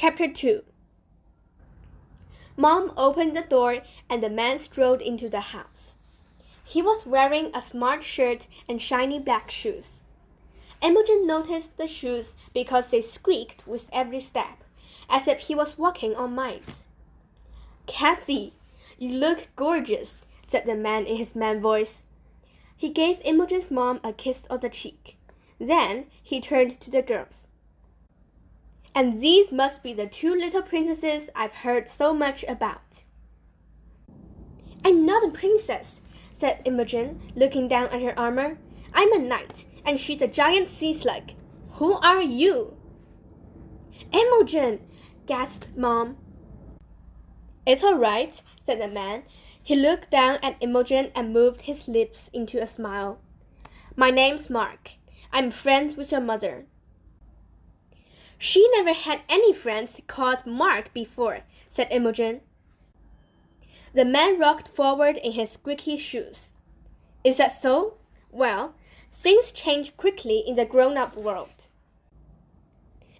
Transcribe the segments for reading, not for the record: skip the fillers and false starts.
Chapter 2. Mom opened the door and the man strolled into the house. He was wearing a smart shirt and shiny black shoes. Imogen noticed the shoes because they squeaked with every step, as if he was walking on mice. "Kathy, you look gorgeous," said the man in his man voice. He gave Imogen's mom a kiss on the cheek. Then he turned to the girls. "And these must be the two little princesses I've heard so much about." "I'm not a princess," said Imogen, looking down at her armor. "I'm a knight, and she's a giant sea slug. Who are you?" "Imogen!" gasped Mom. "It's all right," said the man. He looked down at Imogen and moved his lips into a smile. "My name's Mark. I'm friends with your mother." "She never had any friends called Mark before," said Imogen. The man rocked forward in his squeaky shoes. "Is that so? Well, things change quickly in the grown-up world."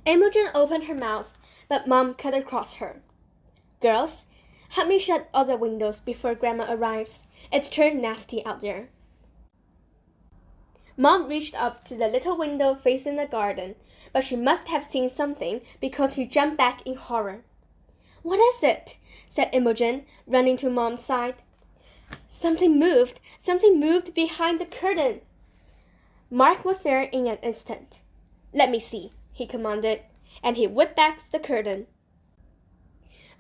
Imogen opened her mouth, but Mom cut across her. "Girls, help me shut all the windows before Grandma arrives. It's turned nasty out there." Mom reached up to the little window facing the garden, but she must have seen something because she jumped back in horror. "What is it?" said Imogen, running to Mom's side. Something moved behind the curtain." Mark was there in an instant. "Let me see," he commanded, and he whipped back the curtain.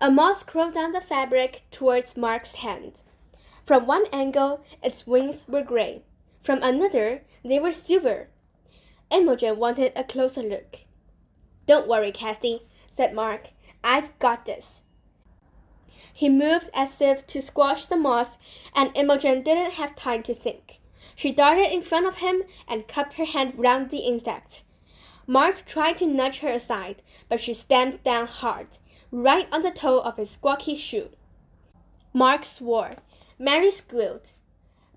A moth crawled down the fabric towards Mark's hand. From one angle, its wings were gray. From another, they were silver. Imogen wanted a closer look. "Don't worry, Kathy," said Mark. "I've got this." He moved as if to squash the moth, and Imogen didn't have time to think. She darted in front of him and cupped her hand round the insect. Mark tried to nudge her aside, but she stamped down hard, right on the toe of his squawky shoe. Mark swore. Mary squealed.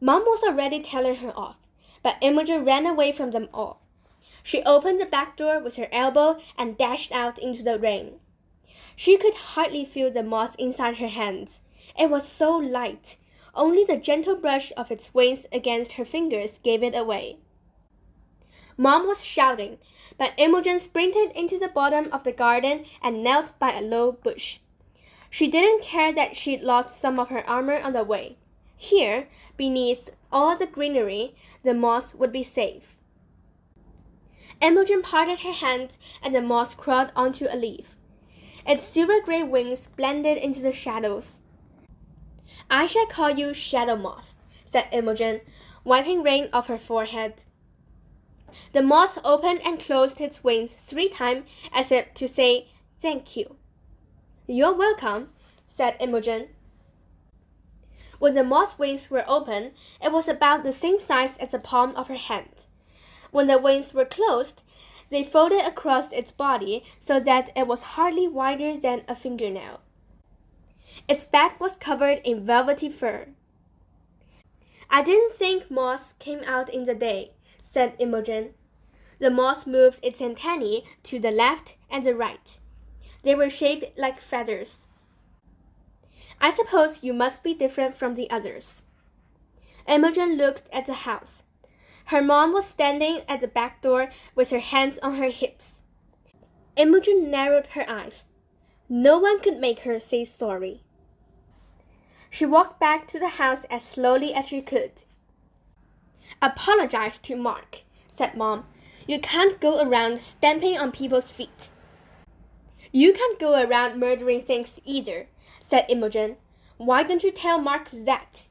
Mom was already telling her off, but Imogen ran away from them all. She opened the back door with her elbow and dashed out into the rain. She could hardly feel the moth inside her hands. It was so light. Only the gentle brush of its wings against her fingers gave it away. Mom was shouting, but Imogen sprinted into the bottom of the garden and knelt by a low bush. She didn't care that she'd lost some of her armor on the way. Here, beneath all the greenery, the moth would be safe. Imogen parted her hands, and the moth crawled onto a leaf. Its silver-gray wings blended into the shadows. "I shall call you Shadow Moth," said Imogen, wiping rain off her forehead. The moth opened and closed its wings 3 times as if to say, "Thank you." "You're welcome," said Imogen. When the moth's wings were open, it was about the same size as the palm of her hand. When the wings were closed, they folded across its body so that it was hardly wider than a fingernail. Its back was covered in velvety fur. "I didn't think moths came out in the day," said Imogen. The moth moved its antennae to the left and the right. They were shaped like feathers. "I suppose you must be different from the others." Imogen looked at the house. Her mom was standing at the back door with her hands on her hips. Imogen narrowed her eyes. No one could make her say sorry. She walked back to the house as slowly as she could. "Apologize to Mark," said Mom. "You can't go around stamping on people's feet." "You can't go around murdering things either," said Imogen. "Why don't you tell Mark that?"